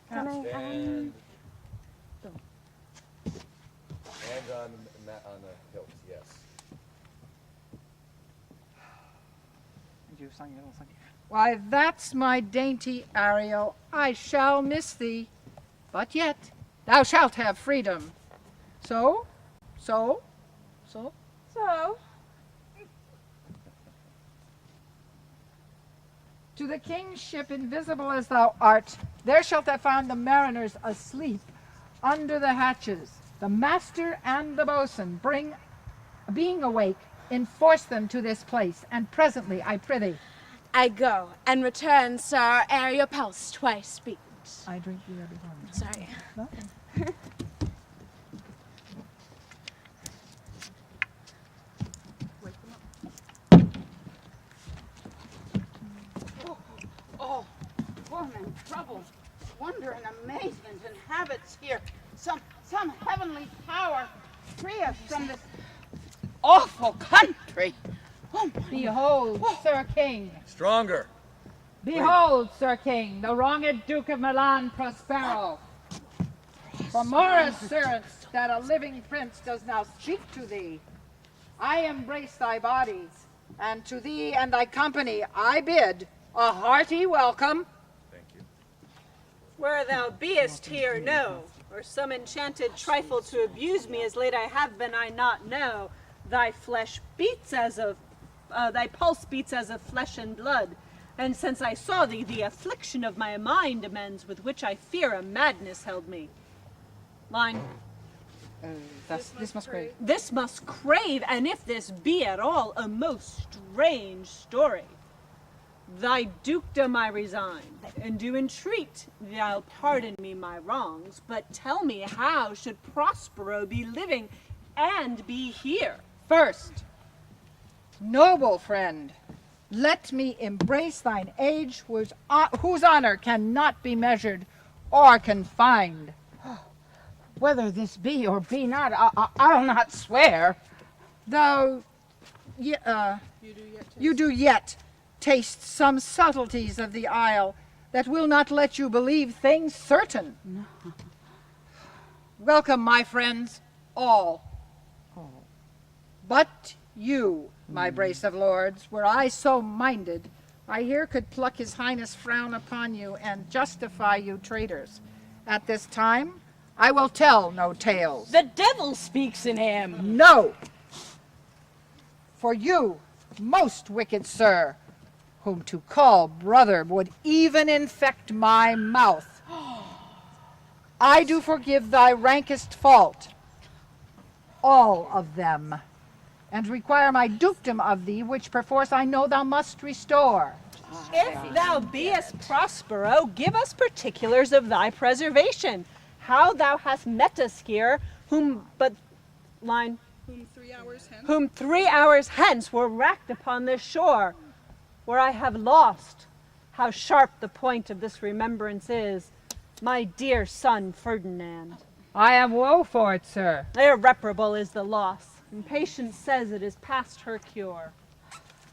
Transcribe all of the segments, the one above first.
Can I, And on the hilt, yes. Why, that's my dainty Ariel. I shall miss thee. But yet, thou shalt have freedom. So. To the king's ship, invisible as thou art, there shalt thou find the mariners asleep under the hatches. The master and the boatswain, being awake, enforce them to this place, and presently, I prithee. I go and return, sir, ere your pulse twice beat. I drink you every morning. Sorry. Nothing. Torment, trouble, wonder, and amazement inhabits here. Some heavenly power free us from this awful country. Oh, Behold, Sir King. Stronger. Behold, Sir King, the wronged Duke of Milan Prospero. For more assurance that a living prince does now speak to thee, I embrace thy bodies, and to thee and thy company I bid a hearty welcome. Thank you. Where thou beest here, no, or some enchanted trifle to abuse me as late I have been, I not know. Thy flesh beats as of, thy pulse beats as of flesh and blood. And since I saw thee, the affliction of my mind amends, with which I fear a madness held me. Line. This must crave. This must crave, and if this be at all a most strange story, thy dukedom I resign, and do entreat thou pardon me my wrongs, but tell me how should Prospero be living and be here? First, noble friend, let me embrace thine age, whose honor cannot be measured or confined. whether this be or be not, I'll not swear. Though you do yet taste some subtleties of the isle that will not let you believe things certain. No. Welcome, my friends, all. But you, my brace of lords, were I so minded, I here could pluck his highness frown upon you and justify you traitors. At this time, I will tell no tales. The devil speaks in him. No! For you, most wicked sir, whom to call brother would even infect my mouth, I do forgive thy rankest fault, all of them, and require my dukedom of thee, which perforce I know thou must restore. If thou beest Prospero, give us particulars of thy preservation, how thou hast met us here, whom 3 hours hence were wracked upon this shore, where I have lost, how sharp the point of this remembrance is, my dear son Ferdinand. I am woe for it, sir. Irreparable is the loss, and patience says it is past her cure.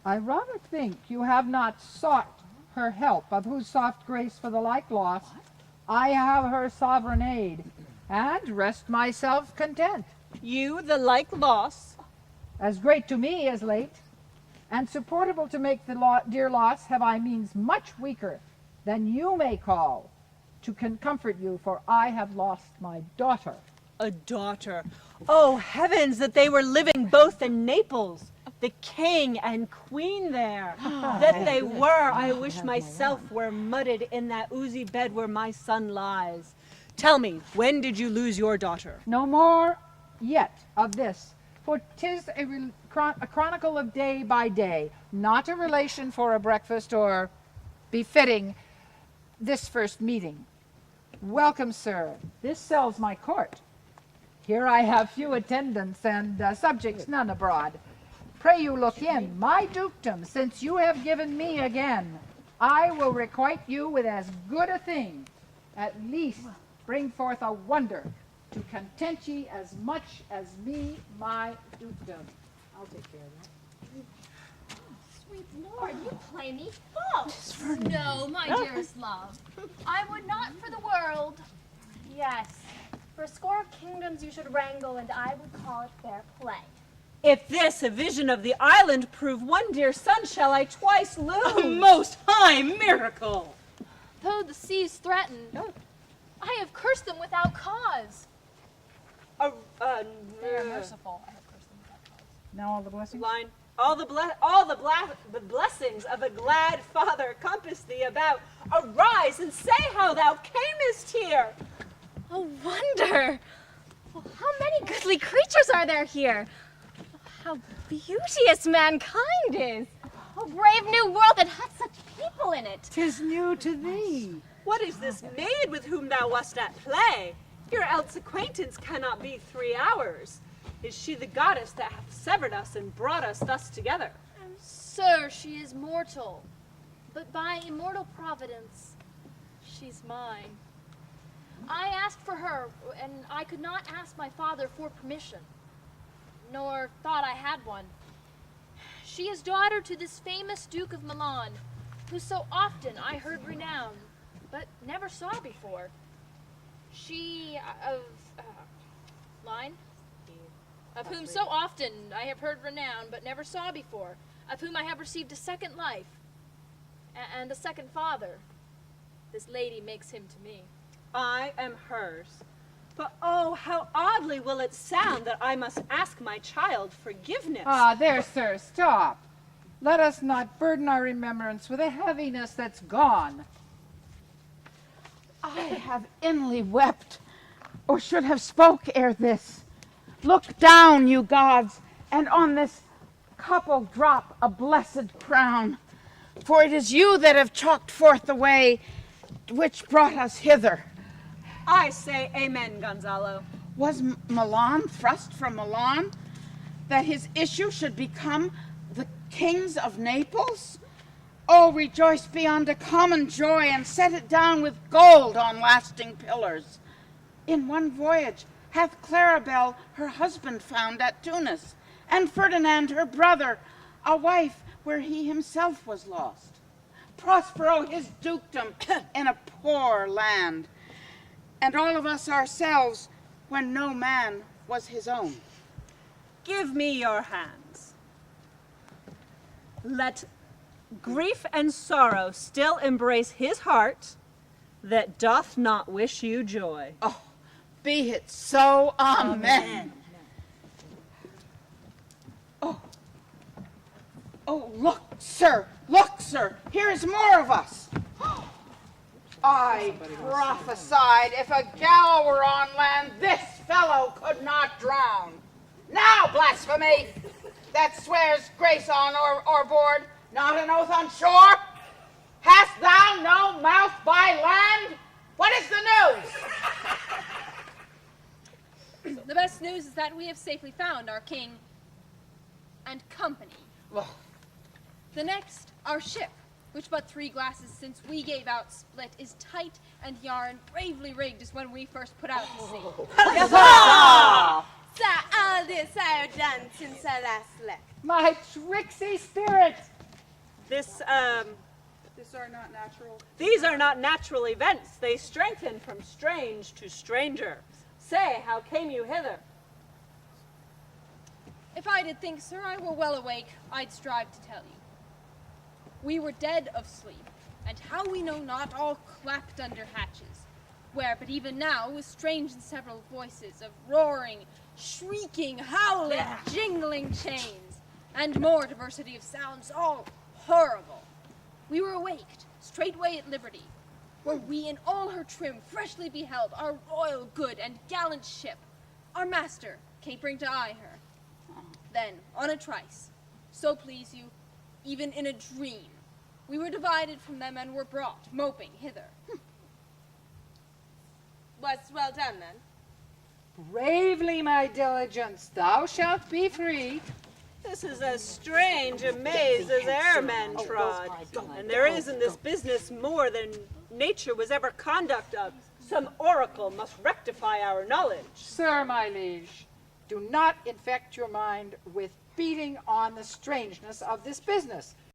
I rather think you have not sought her help, of whose soft grace for the like loss I have her sovereign aid, and rest myself content. You the like loss? As great to me as late, and supportable to make the dear loss have I means much weaker than you may call, to comfort you, for I have lost my daughter. A daughter. Oh, heavens, that they were living both in Naples, the king and queen there. That they were, I wish myself were mudded in that oozy bed where my son lies. Tell me, when did you lose your daughter? No more yet of this, for 'tis a chronicle of day by day, not a relation for a breakfast or befitting this first meeting. Welcome, sir. This cell's my court. Here I have few attendants and subjects none abroad. Pray you look in. My dukedom, since you have given me again, I will requite you with as good a thing. At least bring forth a wonder to content ye as much as me, my dukedom. I'll take care of that. Sweet lord, you play me false. No, my dearest love. I would not Yes. For a score of kingdoms you should wrangle, and I would call it fair play. If this a vision of the island prove, one dear son shall I twice lose. A most high miracle. Though the seas threaten, I have cursed them without cause. They are merciful. I have cursed them without cause. Now all the blessings. Line. The blessings of a glad father compass thee about. Arise and say how thou camest here. Oh, wonder! Well, how many goodly creatures are there here? How beauteous mankind is! Oh, brave new world that hath such people in it! 'Tis new to thee. What is this maid with whom thou wast at play? Your else acquaintance cannot be 3 hours. Is she the goddess that hath severed us and brought us thus together? Sir, she is mortal, but by immortal providence, she's mine. I asked for her, and I could not ask my father for permission, nor thought I had one. She is daughter to this famous Duke of Milan, who so often I heard renowned, but never saw before. She of of whom so often I have heard renowned, but never saw before, of whom I have received a second life, and a second father. This lady makes him to me. I am hers. But oh, how oddly will it sound that I must ask my child forgiveness. Ah, there, sir, stop. Let us not burden our remembrance with a heaviness that's gone. I have inly wept, or should have spoke ere this. Look down, you gods, and on this couple drop a blessed crown. For it is you that have chalked forth the way which brought us hither. I say amen, Gonzalo. Was Milan thrust from Milan, that his issue should become the kings of Naples? Oh, rejoice beyond a common joy, and set it down with gold on lasting pillars. In one voyage hath Claribel her husband found at Tunis, and Ferdinand her brother, a wife where he himself was lost. Prospero his dukedom in a poor land, and all of us ourselves when no man was his own. Give me your hands. Let grief and sorrow still embrace his heart that doth not wish you joy. Oh, be it so, amen. Oh, look, sir, here is more of us. I prophesied if a gal were on land, this fellow could not drown. Now, blasphemy, that swears grace on or board, not an oath on shore. Hast thou no mouth by land? What is the news? The best news is that we have safely found our king and company. Well, The next, our ship, which but 3 glasses since we gave out split, is tight and yarn bravely rigged as when we first put out to sea. Ça a desire done since I last left. My tricksy spirit! These are not natural events. They strengthen from strange to stranger. Say, how came you hither? If I did think, sir, I were well awake, I'd strive to tell you. We were dead of sleep, and how we know not, all clapped under hatches, where but even now was strange in several voices of roaring, shrieking, howling, jingling chains, and more diversity of sounds, all horrible. We were awaked, straightway at liberty, where we in all her trim freshly beheld our royal good and gallant ship, our master capering to eye her. Then, on a trice, so please you, even in a dream, we were divided from them and were brought, moping, hither. Was well done, then. Bravely, my diligence, thou shalt be free. This is as strange a maze as e'er men trod, and there is in this business more than nature was ever conduct of. Some oracle must rectify our knowledge. Sir, my liege, do not infect your mind with beating on the strangeness of this business.